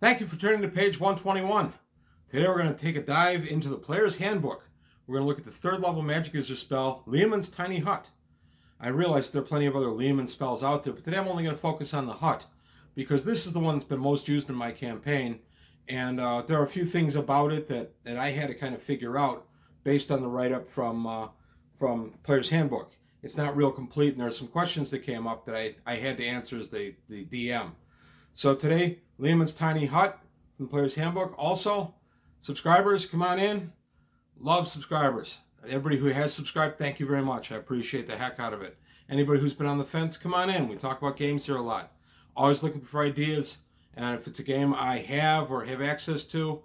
Thank you for turning to page 121. Today we're going to take a dive into the Player's Handbook. We're going to look at the third level magic user spell, Leomund's Tiny Hut. I realize there are plenty of other Leomund spells out there, but today I'm only going to focus on the hut because this is the one that's been most used in my campaign. And there are a few things about it that I had to kind of figure out based on the write-up from Player's Handbook. It's not real complete, and there are some questions that came up that I had to answer as the DM. So today, Leomund's Tiny Hut from Player's Handbook. Also, subscribers, come on in. Love subscribers. Everybody who has subscribed, thank you very much. I appreciate the heck out of it. Anybody who's been on the fence, come on in. We talk about games here a lot. Always looking for ideas. And if it's a game I have or have access to,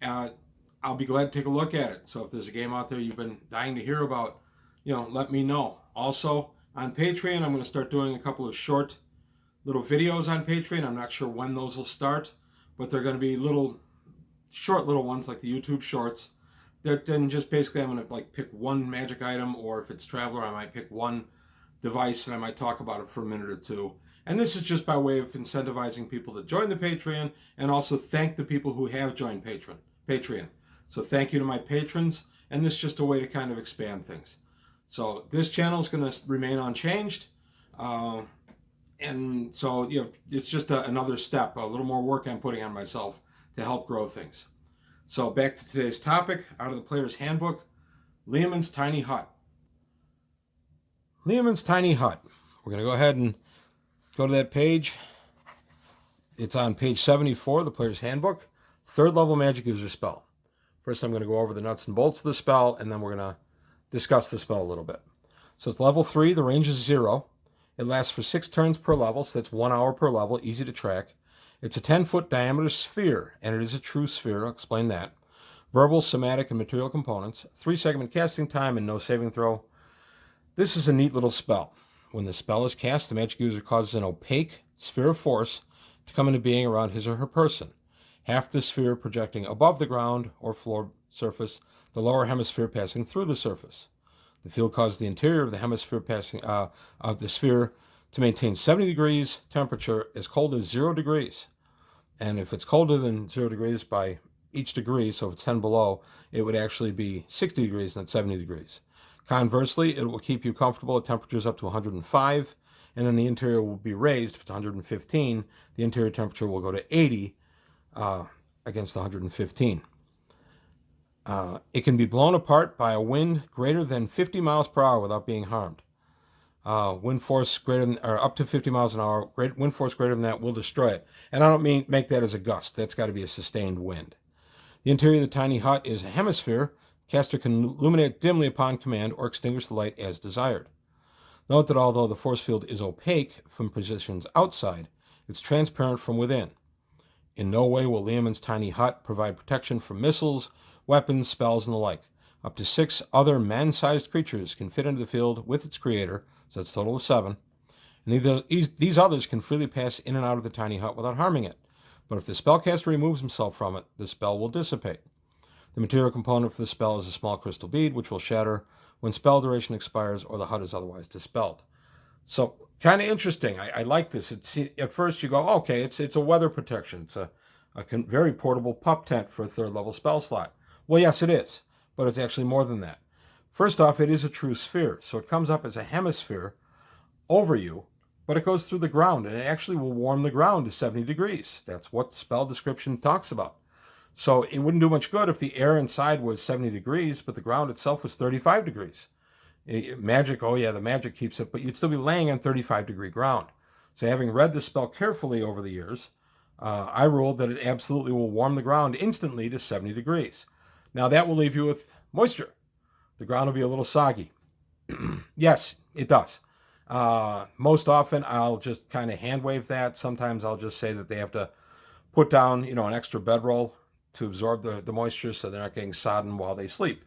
I'll be glad to take a look at it. So if there's a game out there you've been dying to hear about, let me know. Also, on Patreon, I'm going to start doing a couple of short little videos on Patreon. I'm not sure when those will start, but they're going to be short little ones like the YouTube shorts. Then just basically I'm going to pick one magic item, or if it's Traveler, I might pick one device and I might talk about it for a minute or two. And this is just by way of incentivizing people to join the Patreon and also thank the people who have joined Patreon. So thank you to my patrons, and this is just a way to kind of expand things. So this channel is going to remain unchanged. And so, it's just another step, a little more work I'm putting on myself to help grow things. So back to today's topic, out of the Player's Handbook, Leomund's Tiny Hut. Leomund's Tiny Hut. We're going to go ahead and go to that page. It's on page 74 of the Player's Handbook, third level magic user spell. First, I'm going to go over the nuts and bolts of the spell, and then we're going to discuss the spell a little bit. So it's level 3, the range is 0. It lasts for 6 turns per level, so that's 1 hour per level, easy to track. It's a 10-foot diameter sphere, and it is a true sphere. I'll explain that. Verbal, somatic, and material components. 3-segment casting time and no saving throw. This is a neat little spell. When the spell is cast, the magic user causes an opaque sphere of force to come into being around his or her person. Half the sphere projecting above the ground or floor surface, the lower hemisphere passing through the surface. The field causes the interior of the hemisphere of the sphere to maintain 70 degrees temperature, as cold as 0 degrees. And if it's colder than 0 degrees by each degree, so if it's 10 below, it would actually be 60 degrees, not 70 degrees. Conversely, it will keep you comfortable at temperatures up to 105, and then the interior will be raised. If it's 115, the interior temperature will go to 80 against 115. It can be blown apart by a wind greater than 50 miles per hour without being harmed. Wind force greater than, or up to 50 miles an hour, wind force greater than that will destroy it. And I don't mean make that as a gust. That's got to be a sustained wind. The interior of the tiny hut is a hemisphere. Caster can illuminate dimly upon command or extinguish the light as desired. Note that although the force field is opaque from positions outside, it's transparent from within. In no way will Leomund's Tiny Hut provide protection from missiles, weapons, spells, and the like. Up to 6 other man-sized creatures can fit into the field with its creator, so that's a total of 7. And these others can freely pass in and out of the tiny hut without harming it. But if the spellcaster removes himself from it, the spell will dissipate. The material component for the spell is a small crystal bead, which will shatter when spell duration expires or the hut is otherwise dispelled. So, kind of interesting. I like this. At first you go, okay, it's a weather protection. It's a very portable pup tent for a third level spell slot. Well, yes, it is, but it's actually more than that. First off, it is a true sphere, so it comes up as a hemisphere over you, but it goes through the ground, and it actually will warm the ground to 70 degrees. That's what the spell description talks about. So it wouldn't do much good if the air inside was 70 degrees, but the ground itself was 35 degrees. Magic, oh yeah, the magic keeps it, but you'd still be laying on 35-degree ground. So having read the spell carefully over the years, I ruled that it absolutely will warm the ground instantly to 70 degrees. Now that will leave you with moisture. The ground will be a little soggy. Yes, it does. Most often I'll just kind of hand wave that. Sometimes I'll just say that they have to put down, an extra bedroll to absorb the moisture so they're not getting sodden while they sleep.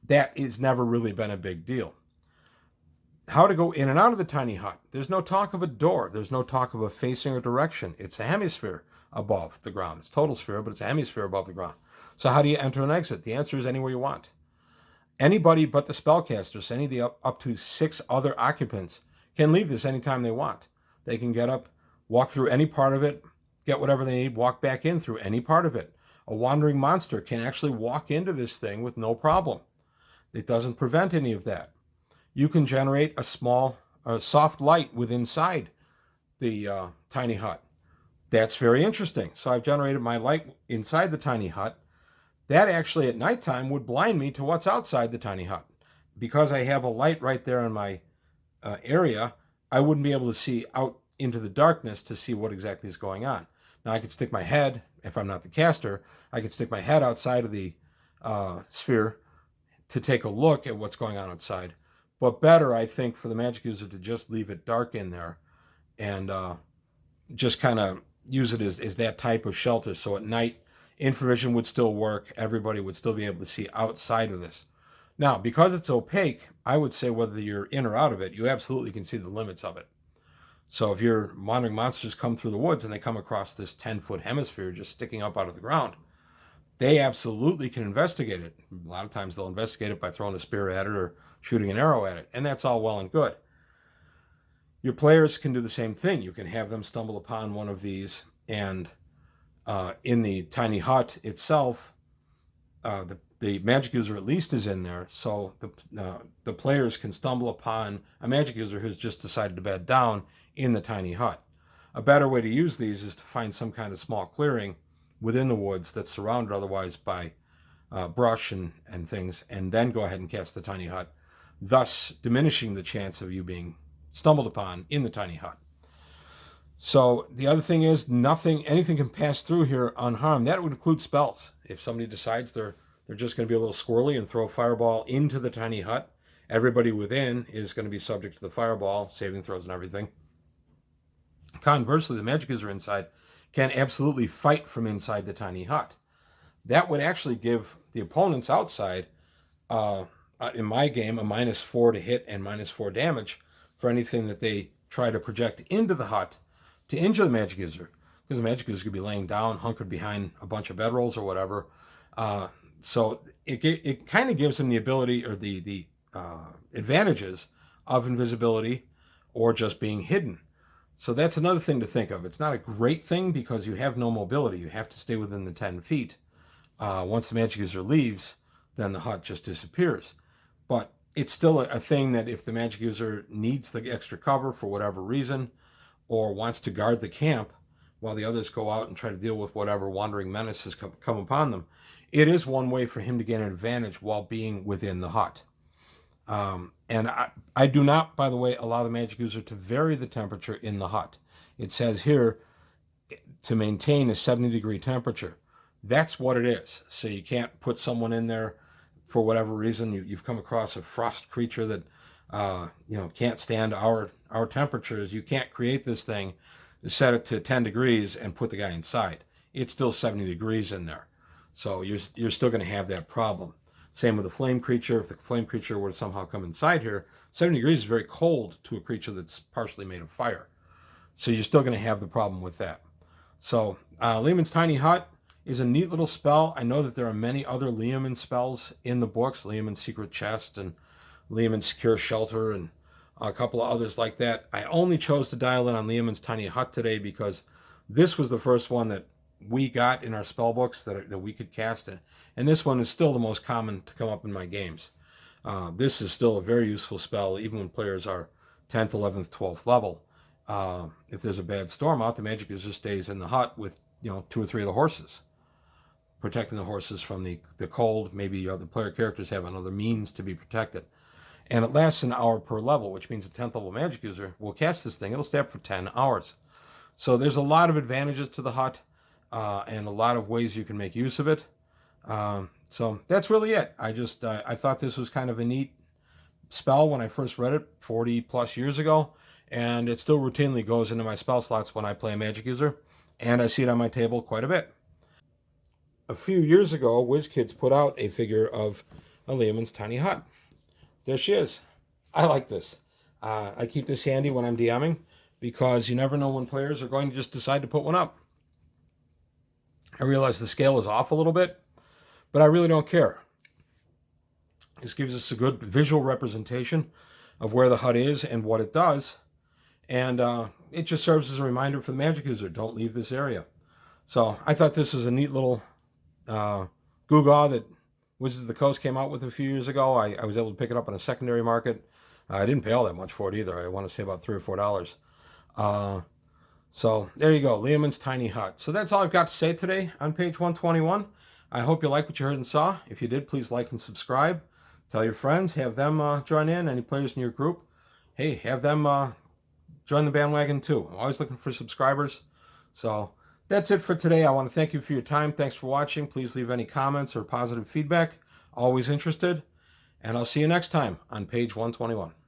That has never really been a big deal. How to go in and out of the tiny hut. There's no talk of a door. There's no talk of a facing or direction. It's a hemisphere above the ground. It's total sphere, but it's a hemisphere above the ground. So how do you enter and exit? The answer is anywhere you want. Anybody but the spellcasters, any of the up to 6 other occupants, can leave this anytime they want. They can get up, walk through any part of it, get whatever they need, walk back in through any part of it. A wandering monster can actually walk into this thing with no problem. It doesn't prevent any of that. You can generate a small, soft light within inside the tiny hut. That's very interesting. So I've generated my light inside the tiny hut. That actually at nighttime would blind me to what's outside the tiny hut. Because I have a light right there in my area, I wouldn't be able to see out into the darkness to see what exactly is going on. Now I could stick my head, if I'm not the caster, I could stick my head outside of the sphere to take a look at what's going on outside. But better, I think, for the magic user to just leave it dark in there and just kind of use it as that type of shelter. So at night, infravision would still work. Everybody would still be able to see outside of this. Now, because it's opaque, I would say whether you're in or out of it, you absolutely can see the limits of it. So if your wandering monsters come through the woods and they come across this 10-foot hemisphere just sticking up out of the ground, they absolutely can investigate it. A lot of times they'll investigate it by throwing a spear at it or shooting an arrow at it, and that's all well and good. Your players can do the same thing. You can have them stumble upon one of these, and in the tiny hut itself, the magic user at least is in there, so the players can stumble upon a magic user who's just decided to bed down in the tiny hut. A better way to use these is to find some kind of small clearing within the woods that's surrounded otherwise by brush and things, and then go ahead and cast the tiny hut, thus diminishing the chance of you being stumbled upon in the tiny hut. So the other thing is anything can pass through here unharmed. That would include spells. If somebody decides they're just going to be a little squirrely and throw a fireball into the tiny hut, everybody within is going to be subject to the fireball, saving throws and everything. Conversely, the magic user inside can absolutely fight from inside the tiny hut. That would actually give the opponents outside, in my game, a -4 to hit and -4 damage for anything that they try to project into the hut to injure the magic user. Because the magic user could be laying down, hunkered behind a bunch of bedrolls or whatever. So it kind of gives them the ability or the advantages of invisibility or just being hidden. So that's another thing to think of. It's not a great thing because you have no mobility. You have to stay within the 10 feet. Once the magic user leaves, then the hut just disappears. But it's still a thing that if the magic user needs the extra cover for whatever reason, or wants to guard the camp while the others go out and try to deal with whatever wandering menace has come upon them, it is one way for him to get an advantage while being within the hut. And I do not, by the way, allow the magic user to vary the temperature in the hut. It says here to maintain a 70-degree temperature. That's what it is. So you can't put someone in there for whatever reason. You've come across a frost creature that can't stand our temperatures. You can't create this thing, set it to 10 degrees, and put the guy inside. It's still 70 degrees in there. So you're still going to have that problem. Same with the flame creature. If the flame creature were to somehow come inside here, 70 degrees is very cold to a creature that's partially made of fire. So you're still going to have the problem with that. So Leomund's Tiny Hut is a neat little spell. I know that there are many other Leomund spells in the books, Leomund's Secret Chest and Leomund's Secure Shelter and a couple of others like that. I only chose to dial in on Leomund's Tiny Hut today because this was the first one that we got in our spell books that we could cast it. And this one is still the most common to come up in my games. This is still a very useful spell, even when players are 10th, 11th, 12th level. If there's a bad storm out, the magic user stays in the hut with 2 or 3 of the horses, protecting the horses from the cold. Maybe the player characters have another means to be protected. And it lasts an hour per level, which means a 10th level magic user will cast this thing. It'll stay up for 10 hours. So there's a lot of advantages to the hut and a lot of ways you can make use of it. So that's really it. I thought this was kind of a neat spell when I first read it 40 plus years ago, and it still routinely goes into my spell slots when I play a magic user, and I see it on my table quite a bit. A few years ago, WizKids put out a figure of a Leomund's Tiny Hut. There she is. I like this. I keep this handy when I'm DMing because you never know when players are going to just decide to put one up. I realize the scale is off a little bit, but I really don't care. This gives us a good visual representation of where the hut is and what it does. And it just serves as a reminder for the magic user, don't leave this area. So I thought this was a neat little gewgaw that Wizards of the Coast came out with a few years ago. I was able to pick it up on a secondary market. I didn't pay all that much for it either. I want to say about $3 or $4. So there you go, Leomund's Tiny Hut. So that's all I've got to say today on page 121. I hope you like what you heard and saw. If you did, please like and subscribe. Tell your friends, have them join in. Any players in your group, hey, have them join the bandwagon too. I'm always looking for subscribers. So that's it for today. I want to thank you for your time. Thanks for watching. Please leave any comments or positive feedback. Always interested. And I'll see you next time on page 121.